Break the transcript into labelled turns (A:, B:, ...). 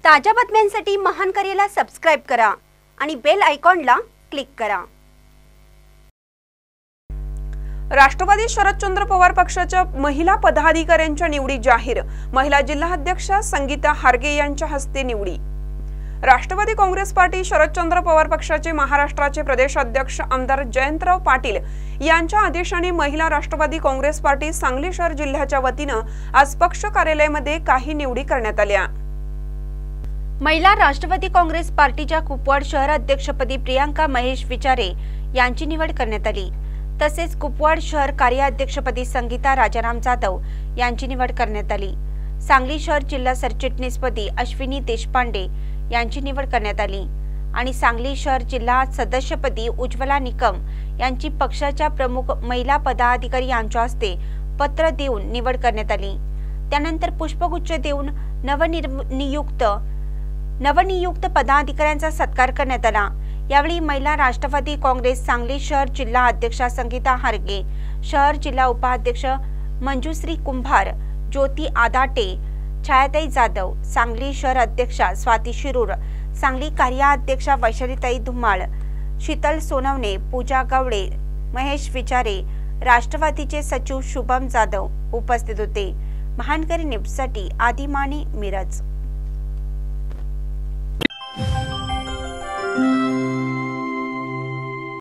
A: ताज्या बातम्यांसाठी महानकरेला सबस्क्राइब करा आणि बेल आयकॉनला क्लिक करा।
B: राष्ट्रवादी शरदचंद्र पवार पक्षाच्या महिला पदाधिकाऱ्यांच्या निवडी जाहीर। महिला जिल्हाध्यक्ष संगीता हारगे यांच्या हस्ते निवडी। राष्ट्रवादी काँग्रेस पार्टी शरदचंद्र पवार पक्षाचे महाराष्ट्राचे प्रदेश अध्यक्ष आमदार जयंतराव पाटील यांच्या आदेशाने महिला राष्ट्रवादी काँग्रेस पार्टी सांगली शहर जिल्ह्याच्या वतीने आज पक्ष कार्यालयामध्ये काही निवडी करण्यात आल्या।
A: महिला राष्ट्रवादी काँग्रेस पार्टीच्या कुपवाड शहर अध्यक्षपदी प्रियांका महेश विचारे यांची निवड करण्यात आली। तसेच कुपवाड शहर कार्याध्यक्षपदी संगीता राजाराम जाधव यांची निवड करण्यात आली। सांगली शहर जिल्हा सरचिटणीसपदी अश्विनी देशपांडे यांची निवड करण्यात आली आणि सांगली शहर जिल्हा सदस्यपदी उज्ज्वला निकम यांची पक्षाच्या प्रमुख महिला पदाधिकारी यांच्या हस्ते पत्र देऊन निवड करण्यात आली। त्यानंतर पुष्पगुच्छ देऊन नवनियुक्त पदाधिकाऱ्यांचा सत्कार करण्यात आला। यावेळी महिला राष्ट्रवादी काँग्रेस सांगली शहर जिल्हा अध्यक्ष संगीता हारगे, शहर जिल्हा उपाध्यक्ष मंजुश्री कुंभार, ज्योती आदाटे, छायाताई जाधव, सांगली शहर अध्यक्षा स्वाती शिरूर, सांगली कार्याध्यक्षा वैशालीताई धुमाळ, शीतल सोनवणे, पूजा गावडे, महेश विचारे, राष्ट्रवादीचे सचिव शुभम जाधव उपस्थित होते। महानकरी न्यूजसाठी आदिमाने, मिरज।